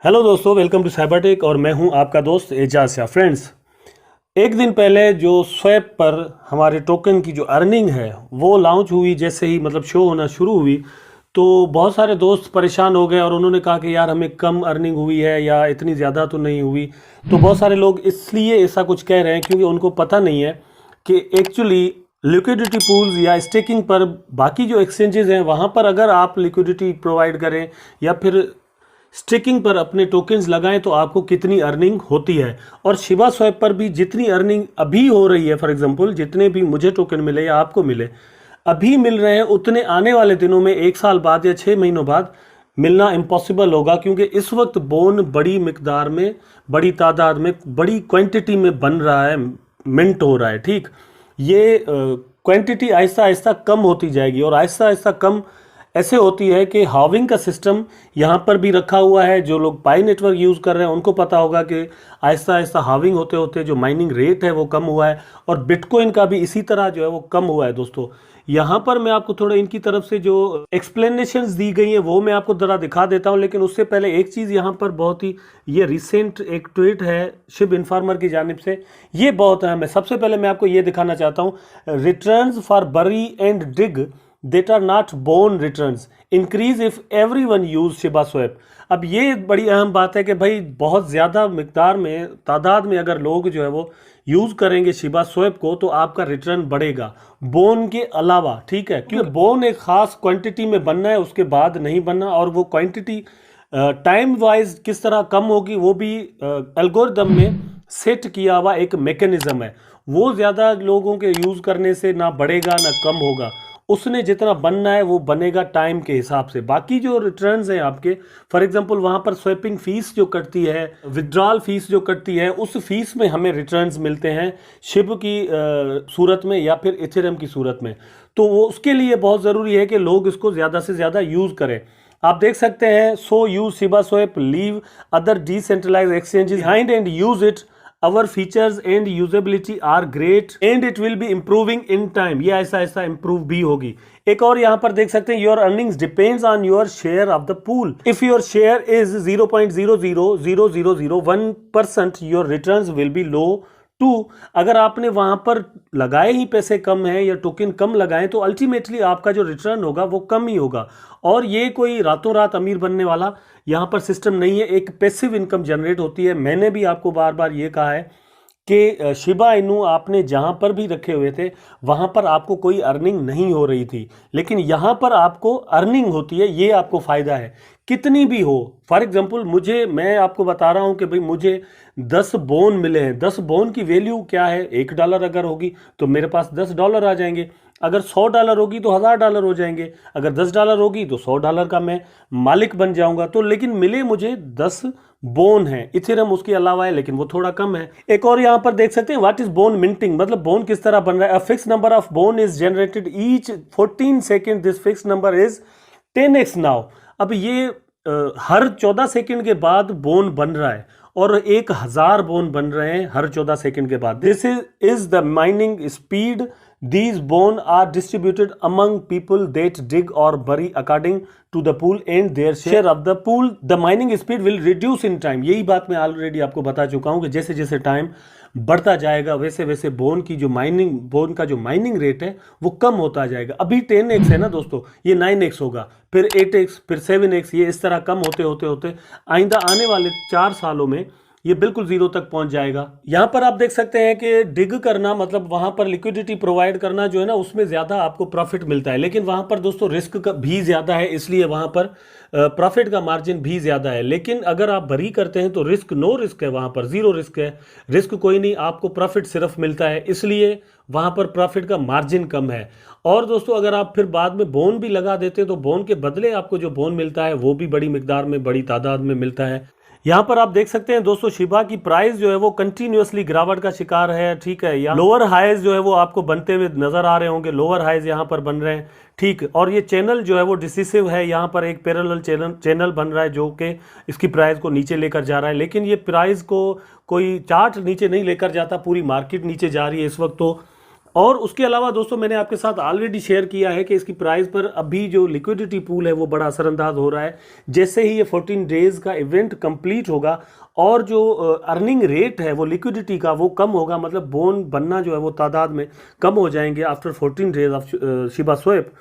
Hello दोस्तों, welcome to Cybertech और मैं हूं आपका दोस्त एजाज शाह। फ्रेंड्स, एक दिन पहले जो स्वैप पर हमारे टोकन की जो अर्निंग है वो लॉन्च हुई, जैसे ही मतलब शो होना शुरू हुई तो बहुत सारे दोस्त परेशान हो गए और उन्होंने कहा कि यार हमें कम अर्निंग हुई है या इतनी ज़्यादा तो नहीं हुई। तो बहुत सारे लोग इसलिए ऐसा कुछ कह रहे हैं क्योंकि उनको पता नहीं है कि एक्चुअली लिक्विडिटी पूल्स या स्टेकिंग पर बाकी जो एक्सचेंजेस हैं वहाँ पर अगर आप लिक्विडिटी प्रोवाइड करें या फिर स्टेकिंग पर अपने टोकन्स लगाएं तो आपको कितनी अर्निंग होती है। और शिबा स्वैप पर भी जितनी अर्निंग अभी हो रही है, फॉर एग्जांपल जितने भी मुझे टोकन मिले या आपको मिले अभी मिल रहे हैं, उतने आने वाले दिनों में 1 साल बाद या 6 महीनों बाद मिलना इम्पॉसिबल होगा, क्योंकि इस वक्त बोन बड़ी मिकदार में, बड़ी तादाद में, बड़ी क्वांटिटी में बन रहा है, मिंट हो रहा है। ठीक, ये क्वांटिटी आहिस्ता आहिस्ता कम होती जाएगी और आहिस्ता आहिस्ता कम ऐसे होती है कि हाविंग का सिस्टम यहाँ पर भी रखा हुआ है। जो लोग पाई नेटवर्क यूज़ कर रहे हैं उनको पता होगा कि आहिस्ता आहिस्ता हाविंग होते होते जो माइनिंग रेट है वो कम हुआ है और बिटकॉइन का भी इसी तरह जो है वो कम हुआ है। दोस्तों, यहाँ पर मैं आपको थोड़ा इनकी तरफ से जो एक्सप्लेनेशंस दी गई हैं वो मैं आपको ज़रा दिखा देता हूँ, लेकिन उससे पहले एक चीज़ यहाँ पर बहुत ही, ये रिसेंट एक ट्वीट है शिब इन्फॉर्मर की जानिब से, ये बहुत अहम है। सबसे पहले मैं आपको ये दिखाना चाहता हूँ, रिटर्न्स फॉर बरी and dig that are not bone returns increase if everyone use Shiba swap. अब ये बड़ी अहम बात है कि भाई बहुत ज़्यादा मिकदार में, तादाद में अगर लोग जो है वो यूज़ करेंगे शिबा स्वैप को तो आपका रिटर्न बढ़ेगा बोन के अलावा। ठीक है, क्योंकि बोन एक ख़ास क्वांटिटी में बनना है, उसके बाद नहीं बनना, और वो क्वांटिटी टाइम वाइज किस तरह कम होगी वो भी एल्गोरिदम में सेट किया हुआ एक मैकेनिज्म है। वो ज़्यादा लोगों के यूज़ करने से ना बढ़ेगा ना कम होगा, उसने जितना बनना है वो बनेगा टाइम के हिसाब से। बाकी जो रिटर्न्स हैं आपके, फॉर एग्जांपल वहाँ पर स्वैपिंग फीस जो कटती है, विड्रॉल फीस जो कटती है, उस फीस में हमें रिटर्न्स मिलते हैं शिब की सूरत में या फिर इथेरियम की सूरत में। तो वो उसके लिए बहुत ज़रूरी है कि लोग इसको ज़्यादा से ज़्यादा यूज़ करें। आप देख सकते हैं, so use ShibaSwap, leave other decentralized exchanges behind and use it, our features and usability are great and it will be improving in time। ये ऐसा ऐसा improve भी होगी। एक और यहाँ पर देख सकते हैं, your earnings depends on your share of the pool। if your share is 0.0000001%, your returns will be low too. अगर आपने वहां पर लगाए ही पैसे कम है या टोकन कम लगाए तो अल्टीमेटली आपका जो रिटर्न होगा वो कम ही होगा। और ये कोई रातों रात अमीर बनने वाला यहाँ पर सिस्टम नहीं है, एक पैसिव इनकम जनरेट होती है। मैंने भी आपको बार बार ये कहा है कि शिबा इनू आपने जहाँ पर भी रखे हुए थे वहाँ पर आपको कोई अर्निंग नहीं हो रही थी, लेकिन यहाँ पर आपको अर्निंग होती है, ये आपको फ़ायदा है कितनी भी हो। फॉर एग्जांपल मैं आपको बता रहा हूँ कि भाई मुझे 10 बोन मिले हैं। 10 बोन की वैल्यू क्या है, $1 अगर होगी तो मेरे पास $10 आ जाएंगे, अगर $100 होगी तो $1000 हो जाएंगे, अगर $10 होगी तो $100 का मैं मालिक बन जाऊंगा। तो लेकिन मिले मुझे 10 बोन है। इथेरियम उसके अलावा है लेकिन वो थोड़ा कम है। एक और यहाँ पर देख सकते हैं, व्हाट इज बोन मिंटिंग, मतलब बोन किस तरह बन रहा है। A fix number of bone is generated each 14 second, this fix number is 10x now. अब ये हर 14 सेकेंड के बाद बोन बन रहा है और 1000 बोन बन रहे हैं हर 14 सेकेंड के बाद। This is the mining speed. These bone are distributed among people that dig or bury according to the pool and their share of the pool. The mining speed will reduce in time। यही बात मैं already आपको बता चुका हूँ कि जैसे जैसे टाइम बढ़ता जाएगा वैसे वैसे बोन का जो माइनिंग रेट है वो कम होता जाएगा। अभी 10x है ना दोस्तों, ये 9x होगा, फिर 8x, फिर 7x, ये इस तरह कम होते होते होते आइंदा आने वाले 4 सालों में ये बिल्कुल जीरो तक पहुंच जाएगा। यहां पर आप देख सकते हैं कि डिग करना, मतलब वहां पर लिक्विडिटी प्रोवाइड करना जो है ना, उसमें ज्यादा आपको प्रॉफिट मिलता है, लेकिन वहां पर दोस्तों रिस्क का भी ज्यादा है, इसलिए वहां पर प्रॉफिट का मार्जिन भी ज्यादा है। लेकिन अगर आप भरी करते हैं तो रिस्क नो रिस्क है, वहां पर जीरो रिस्क है, रिस्क कोई नहीं, आपको प्रॉफिट सिर्फ मिलता है, इसलिए वहां पर प्रॉफिट का मार्जिन कम है। और दोस्तों अगर आप फिर बाद में बोन भी लगा देते हैं तो बोन के बदले आपको जो बोन मिलता है वो भी बड़ी मिकदार में, बड़ी तादाद में मिलता है। यहाँ पर आप देख सकते हैं दोस्तों, शिबा की प्राइस जो है वो कंटिन्यूअसली गिरावट का शिकार है। ठीक है, यहाँ लोअर हाइज जो है वो आपको बनते हुए नजर आ रहे होंगे, लोअर हाइज यहाँ पर बन रहे हैं। ठीक, और ये चैनल जो है वो डिसिसिव है, यहाँ पर एक पैरेलल चैनल बन रहा है जो कि इसकी प्राइस को नीचे लेकर जा रहा है, लेकिन ये प्राइस को कोई चार्ट नीचे नहीं लेकर जाता, पूरी मार्केट नीचे जा रही है इस वक्त तो। और उसके अलावा दोस्तों मैंने आपके साथ ऑलरेडी शेयर किया है कि इसकी प्राइस पर अभी जो लिक्विडिटी पूल है वो बड़ा असरअंदाज हो रहा है। जैसे ही ये 14 डेज का इवेंट कंप्लीट होगा और जो अर्निंग रेट है वो लिक्विडिटी का वो कम होगा, मतलब बोन बनना जो है वो तादाद में कम हो जाएंगे after 14 days of Shiba swap,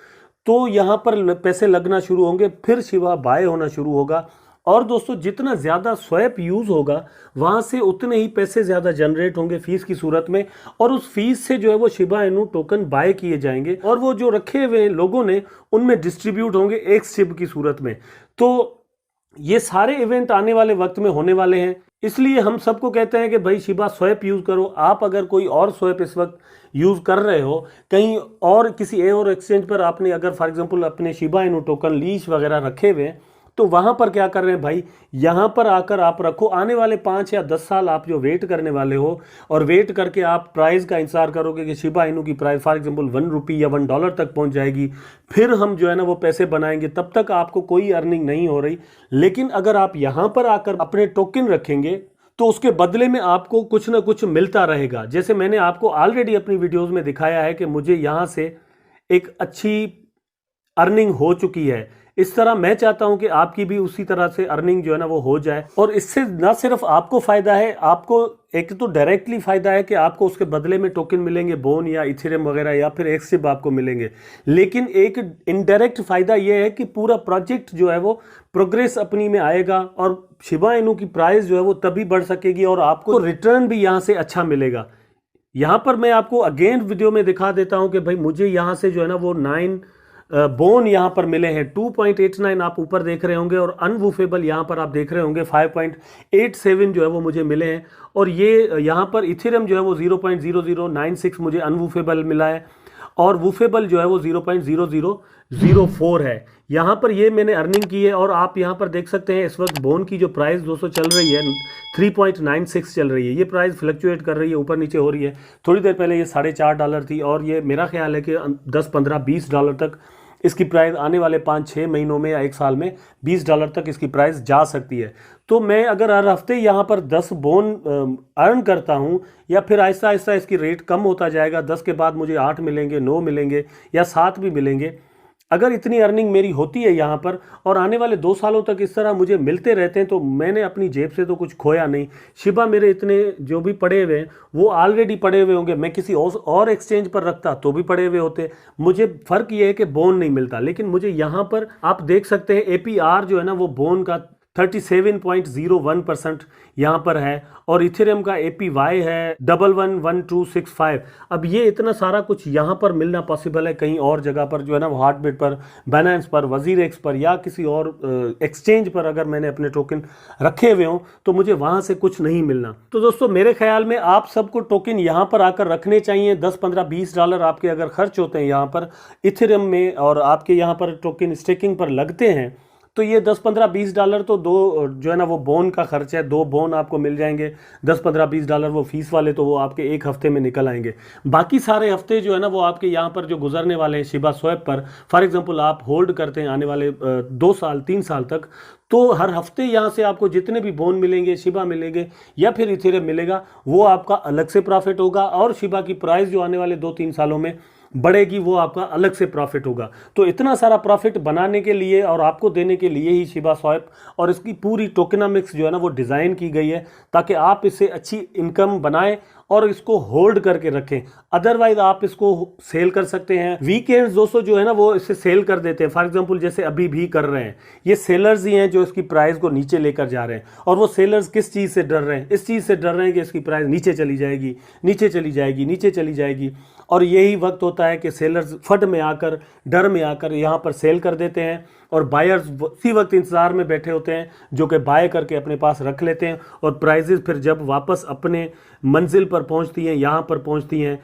तो यहाँ पर पैसे लगना शुरू होंगे, फिर शिबा बाय होना शुरू होगा। और दोस्तों जितना ज़्यादा स्वैप यूज़ होगा वहाँ से उतने ही पैसे ज़्यादा जनरेट होंगे फीस की सूरत में, और उस फीस से जो है वो शिबा इनू टोकन बाय किए जाएंगे और वो जो रखे हुए लोगों ने उनमें डिस्ट्रीब्यूट होंगे एक शिब की सूरत में। तो ये सारे इवेंट आने वाले वक्त में होने वाले हैं, इसलिए हम सबको कहते हैं कि भाई शिबा स्वैप यूज़ करो। आप अगर कोई और स्वैप इस वक्त यूज़ कर रहे हो कहीं और किसी और एक्सचेंज पर, आपने अगर फॉर एग्जांपल अपने शिबा इनू टोकन लीश वगैरह रखे हुए हैं, तो वहाँ पर क्या कर रहे हैं भाई, यहाँ पर आकर आप रखो। आने वाले 5 या 10 साल आप जो वेट करने वाले हो और वेट करके आप प्राइस का इंतजार करोगे कि शिबा इनू की प्राइस फॉर एग्जांपल ₹1 या $1 तक पहुँच जाएगी, फिर हम जो है ना वो पैसे बनाएंगे, तब तक आपको कोई अर्निंग नहीं हो रही। लेकिन अगर आप यहाँ पर आकर अपने टोकन रखेंगे तो उसके बदले में आपको कुछ ना कुछ मिलता रहेगा। जैसे मैंने आपको ऑलरेडी अपनी वीडियोज़ में दिखाया है कि मुझे यहाँ से एक अच्छी अर्निंग हो चुकी है। इस तरह मैं चाहता हूं कि आपकी भी उसी तरह से अर्निंग जो है ना वो हो जाए, और इससे ना सिर्फ आपको फायदा है, आपको एक तो डायरेक्टली फायदा है कि आपको उसके बदले में टोकन मिलेंगे बोन या इथेरियम वगैरह या फिर एक्सशिब आपको मिलेंगे, लेकिन एक इनडायरेक्ट फायदा यह है कि पूरा प्रोजेक्ट जो है वो प्रोग्रेस अपनी में आएगा और शिबा इनू की प्राइस जो है वो तभी बढ़ सकेगी और आपको रिटर्न भी यहाँ से अच्छा मिलेगा। यहाँ पर मैं आपको अगेन वीडियो में दिखा देता हूँ कि भाई मुझे यहाँ से जो है ना वो 9 बोन यहाँ पर मिले हैं, 2.89 आप ऊपर देख रहे होंगे, और अनवूफेबल यहाँ पर आप देख रहे होंगे 5.87 जो है वो मुझे मिले हैं। और ये यहाँ पर इथेरियम जो है वो 0.0096 मुझे अनवूफेबल मिला है, और वूफेबल जो है वो 0.0004 है। यहाँ पर ये मैंने अर्निंग की है, और आप यहाँ पर देख सकते हैं इस वक्त बोन की जो प्राइस दोस्तों चल रही है 3.96 चल रही है। ये प्राइस फ्लक्चुएट कर रही है, ऊपर नीचे हो रही है। थोड़ी देर पहले ये $4.5 थी, और ये मेरा ख्याल है कि 10, 15, $20 तक इसकी प्राइस आने वाले 5-6 महीनों में या 1 साल में $20 तक इसकी प्राइस जा सकती है। तो मैं अगर हर हफ्ते यहाँ पर 10 बोन अर्न करता हूँ, या फिर आहिस्ता आहिस्ता इसकी रेट कम होता जाएगा, 10 के बाद मुझे 8 मिलेंगे, 9 मिलेंगे या 7 भी मिलेंगे, अगर इतनी अर्निंग मेरी होती है यहाँ पर और आने वाले 2 सालों तक इस तरह मुझे मिलते रहते हैं, तो मैंने अपनी जेब से तो कुछ खोया नहीं। शिबा मेरे इतने जो भी पड़े हुए हैं वो ऑलरेडी पड़े हुए होंगे, मैं किसी और एक्सचेंज पर रखता तो भी पड़े हुए होते। मुझे फ़र्क ये है कि बोन नहीं मिलता, लेकिन मुझे यहाँ पर आप देख सकते हैं APR जो है ना वो बोन का 37.01% यहाँ पर है, और इथेरियम का APY है 111265। अब ये इतना सारा कुछ यहाँ पर मिलना पॉसिबल है, कहीं और जगह पर जो है ना वो हार्टबीट पर, बाइनेंस पर, वजीरेक्स पर या किसी और एक्सचेंज पर अगर मैंने अपने टोकन रखे हुए हों तो मुझे वहाँ से कुछ नहीं मिलना। तो दोस्तों मेरे ख्याल में आप सबको टोकन यहाँ पर आकर रखने चाहिए। 10, 15, $20 आपके अगर खर्च होते हैं यहाँ पर इथेरियम में, और आपके यहाँ पर टोकन स्टेकिंग पर लगते हैं, तो ये 10, 15, $20 तो दो जो है ना वो बोन का खर्च है। 2 बोन आपको मिल जाएंगे, 10, 15, $20 वो फीस वाले, तो वो आपके 1 हफ्ते में निकल आएंगे। बाकी सारे हफ्ते जो है ना वो आपके यहाँ पर जो गुजरने वाले हैं शिबा स्वैप पर, फॉर एग्जांपल आप होल्ड करते हैं आने वाले 2 साल 3 साल तक, तो हर हफ्ते यहाँ से आपको जितने भी बोन मिलेंगे, शिबा मिलेंगे या फिर इथेरियम मिलेगा, वो आपका अलग से प्रॉफिट होगा, और शिबा की प्राइस जो आने वाले 2-3 सालों में बढ़ेगी वो आपका अलग से प्रॉफिट होगा। तो इतना सारा प्रॉफिट बनाने के लिए और आपको देने के लिए ही शिबा स्वैप और इसकी पूरी टोकेनॉमिक्स जो है ना वो डिज़ाइन की गई है, ताकि आप इससे अच्छी इनकम बनाएं और इसको होल्ड करके रखें। अदरवाइज आप इसको सेल कर सकते हैं। वीकेंड्स दोस्तों जो है ना वो इसे सेल कर देते हैं, फॉर एग्जांपल जैसे अभी भी कर रहे हैं। ये सेलर्स ही हैं जो इसकी प्राइस को नीचे लेकर जा रहे हैं, और वो सेलर्स किस चीज़ से डर रहे हैं? इस चीज़ से डर रहे हैं कि इसकी प्राइस नीचे चली जाएगी, नीचे चली जाएगी, नीचे चली जाएगी। और यही वक्त होता है कि सेलर्स फट में आकर, डर में आकर यहाँ पर सेल कर देते हैं, और बायर्स उसी वक्त इंतज़ार में बैठे होते हैं जो कि बाय करके अपने पास रख लेते हैं, और प्राइजेस फिर जब वापस अपने मंजिल पर पहुंचती हैं, यहाँ पर पहुंचती हैं,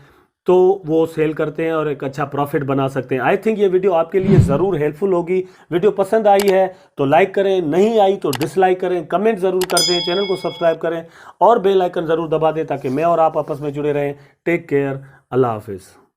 तो वो सेल करते हैं और एक अच्छा प्रॉफिट बना सकते हैं। आई थिंक ये वीडियो आपके लिए ज़रूर हेल्पफुल होगी। वीडियो पसंद आई है तो लाइक करें, नहीं आई तो डिसलाइक करें, कमेंट ज़रूर कर दें, चैनल को सब्सक्राइब करें और बेल आइकन ज़रूर दबा दें ताकि मैं और आप आपस में जुड़े रहें। टेक केयर, अल्लाह हाफिज़।